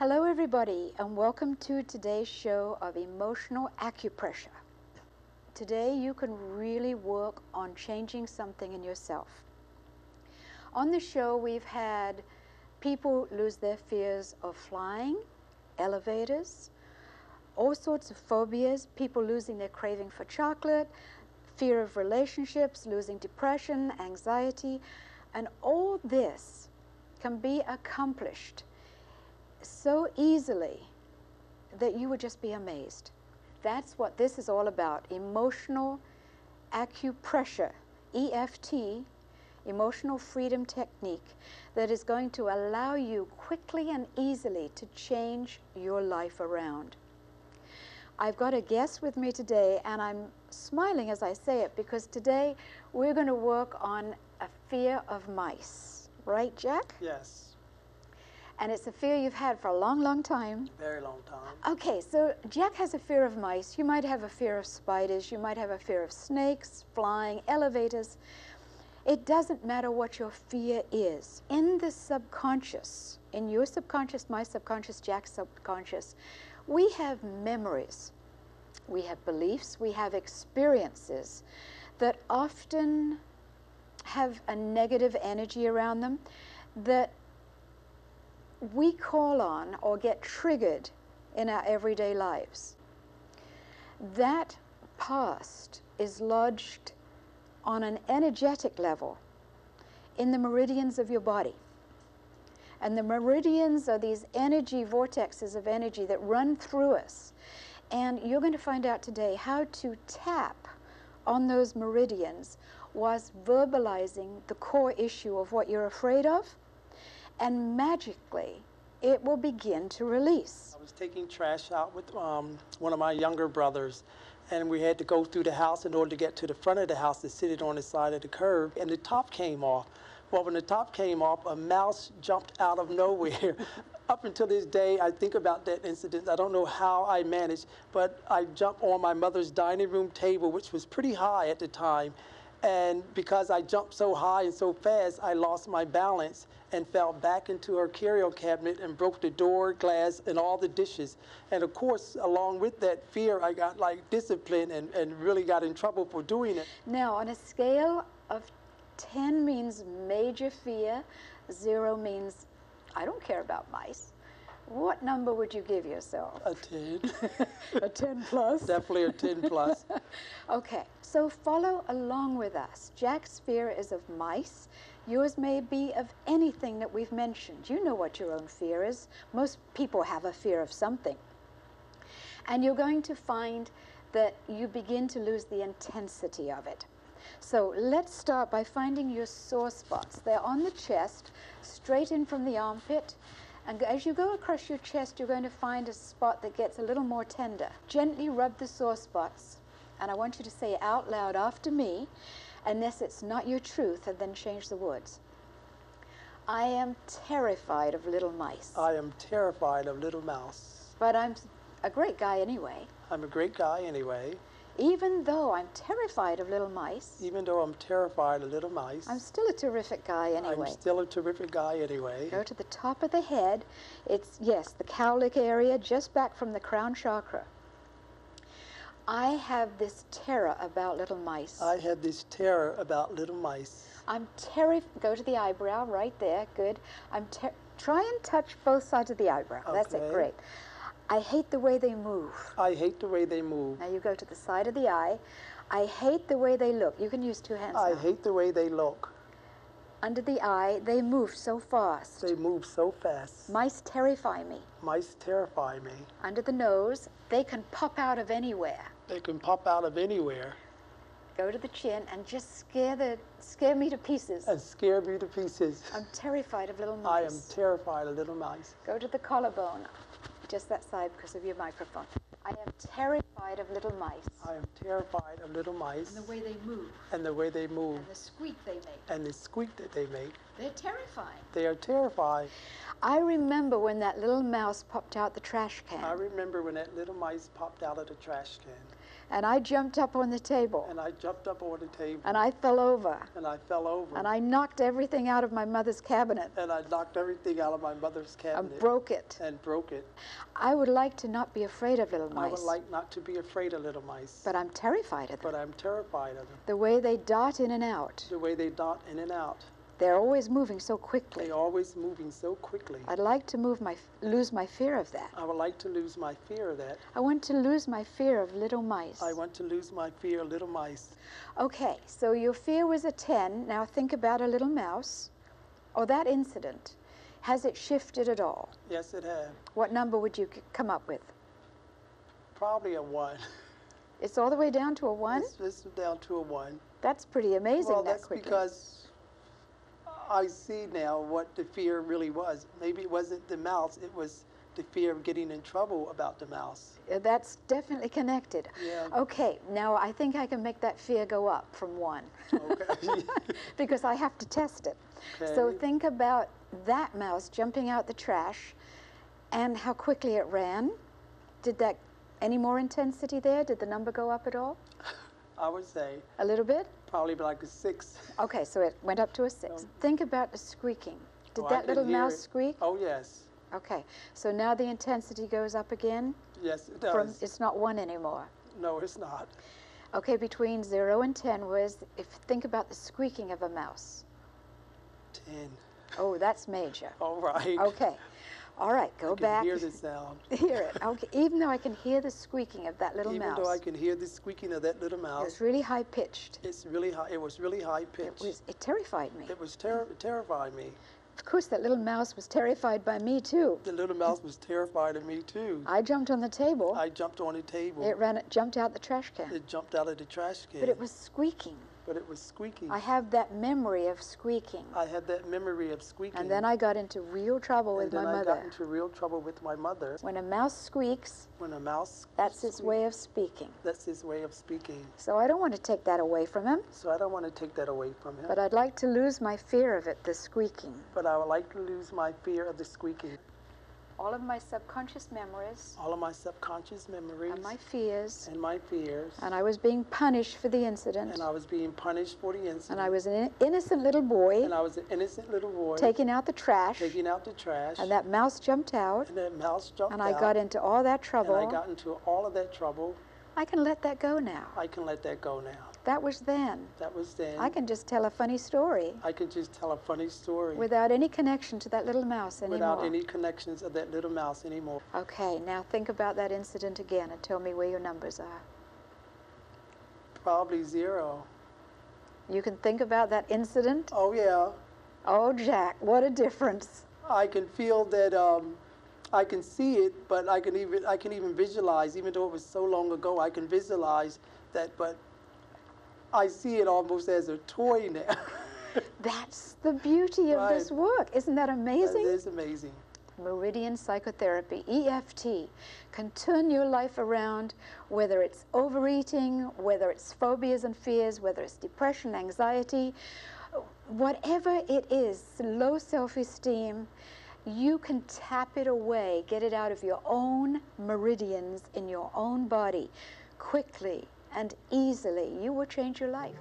Hello everybody, and welcome to today's show of emotional acupressure. Today you can really work on changing something in yourself. On the show we've had people lose their fears of flying, elevators, all sorts of phobias, people losing their craving for chocolate, fear of relationships, losing depression, anxiety, and all this can be accomplished so easily that you would just be amazed. That's what this is all about, emotional acupressure, EFT, emotional freedom technique, that is going to allow you quickly and easily to change your life around. I've got a guest with me today, and I'm smiling as I say it because today we're going to work on a fear of mice. Right, Jack? Yes. And it's a fear you've had for a long, long time. Very long time. Okay, so Jack has a fear of mice. You might have a fear of spiders. You might have a fear of snakes, flying, elevators. It doesn't matter what your fear is. In the subconscious, in your subconscious, my subconscious, Jack's subconscious, we have memories. We have beliefs. We have experiences that often have a negative energy around them that we call on or get triggered in our everyday lives. That past is lodged on an energetic level in the meridians of your body. And the meridians are these energy vortexes of energy that run through us. And you're going to find out today how to tap on those meridians whilst verbalizing the core issue of what you're afraid of, and magically it will begin to release. I was taking trash out with one of my younger brothers, and we had to go through the house in order to get to the front of the house to sit it on the side of the curb, and the top came off. Well, when the top came off, a mouse jumped out of nowhere. Up until this day, I think about that incident. I don't know how I managed, but I jumped on my mother's dining room table, which was pretty high at the time. And because I jumped so high and so fast, I lost my balance and fell back into her curio cabinet and broke the door glass and all the dishes. And of course, along with that fear, I got like disciplined and really got in trouble for doing it. Now, on a scale of 10 means major fear, 0 means I don't care about mice, what number would you give yourself? A 10. A 10 plus? Definitely a 10 plus. Okay, so follow along with us. Jack's fear is of mice. Yours may be of anything that we've mentioned. You know what your own fear is. Most people have a fear of something. And you're going to find that you begin to lose the intensity of it. So let's start by finding your sore spots. They're on the chest, straight in from the armpit. And as you go across your chest, you're going to find a spot that gets a little more tender. Gently rub the sore spots. And I want you to say out loud after me, unless it's not your truth, and then change the words. I am terrified of little mice. I am terrified of little mouse. But I'm a great guy anyway. I'm a great guy anyway. Even though I'm terrified of little mice. Even though I'm terrified of little mice. I'm still a terrific guy anyway. I'm still a terrific guy anyway. Go to the top of the head. It's, yes, the cowlick area, just back from the crown chakra. I have this terror about little mice. I have this terror about little mice. I'm terrified. Go to the eyebrow, right there. Good. Try and touch both sides of the eyebrow. Okay. That's it. Great. I hate the way they move. I hate the way they move. Now you go to the side of the eye. I hate the way they look. You can use two hands I now. hate the way they look. Under the eye, they move so fast. They move so fast. Mice terrify me. Mice terrify me. Under the nose, they can pop out of anywhere. They can pop out of anywhere. Go to the chin and just scare me to pieces. And scare me to pieces. I'm terrified of little mice. I am terrified of little mice. Go to the collarbone, just that side because of your microphone. I am terrified of little mice. I am terrified of little mice. And the way they move. And the way they move. And the squeak they make. And the squeak that they make. They're terrifying. They are terrifying. I remember when that little mouse popped out the trash can. I remember when that little mice popped out of the trash can. And I jumped up on the table. And I jumped up on the table. And I fell over. And I fell over. And I knocked everything out of my mother's cabinet. And I knocked everything out of my mother's cabinet. And broke it. And broke it. I would like to not be afraid of little mice. I would like not to be afraid of little mice. But I'm terrified of them. But I'm terrified of them. The way they dart in and out. The way they dart in and out. They're always moving so quickly. They're always moving so quickly. I'd like to lose my fear of that. I would like to lose my fear of that. I want to lose my fear of little mice. I want to lose my fear of little mice. Okay, so your fear was a 10. Now think about a little mouse. Or that incident. Has it shifted at all? Yes, it has. What number would you come up with? Probably a 1. It's all the way down to a 1? It's down to a 1. That's pretty amazing. Well, that that's quickly. because I see now what the fear really was. Maybe it wasn't the mouse, it was the fear of getting in trouble about the mouse. That's definitely connected. Yeah. Okay, now I think I can make that fear go up from 1. Okay. Because I have to test it. Okay. So think about that mouse jumping out the trash and how quickly it ran. Did that, any more intensity there? Did the number go up at all? I would say. A little bit? Probably like a 6. Okay, so it went up to a 6. Think about the squeaking. Did that little mouse squeak? Oh, yes. Okay, so now the intensity goes up again? Yes, it does. It's not 1 anymore. No, it's not. Okay, between 0 and 10 was, think about the squeaking of a mouse. 10. Oh, that's major. All right. Okay. All right, go back. I can hear the sound. Hear it. Okay. Even though I can hear the squeaking of that little mouse. Even though I can hear the squeaking of that little mouse. It was really high pitched. It's really high. It was really high pitched. It terrified me. It was terrified me. Of course, that little mouse was terrified by me too. The little mouse was terrified of me too. I jumped on the table. I jumped on the table. It jumped out the trash can. It jumped out of the trash can. But it was squeaking. But it was squeaking. I have that memory of squeaking. I had that memory of squeaking. And then I got into real trouble with my mother. I got into real trouble with my mother. When a mouse squeaks, that's his way of speaking. That's his way of speaking. So I don't want to take that away from him. So I don't want to take that away from him. But I'd like to lose my fear of it, the squeaking. But I would like to lose my fear of the squeaking. All of my subconscious memories. All of my subconscious memories. And my fears. And my fears. And I was being punished for the incident. And I was being punished for the incident. And I was an innocent little boy. And I was an innocent little boy. Taking out the trash. Taking out the trash. And that mouse jumped out. And that mouse jumped out. And I got into all that trouble. And I got into all of that trouble. I can let that go now. I can let that go now. That was then. That was then. I can just tell a funny story. I can just tell a funny story. Without any connection to that little mouse anymore. Without any connections of that little mouse anymore. Okay, now think about that incident again and tell me where your numbers are. Probably 0. You can think about that incident? Oh, yeah. Oh, Jack, what a difference. I can feel that, I can see it, but I can even visualize, even though it was so long ago, I can visualize that, but I see it almost as a toy now. That's the beauty of this work. Isn't that amazing? That is amazing. Meridian psychotherapy, EFT, can turn your life around, whether it's overeating, whether it's phobias and fears, whether it's depression, anxiety, whatever it is, low self-esteem, you can tap it away, get it out of your own meridians in your own body quickly and easily. You will change your life.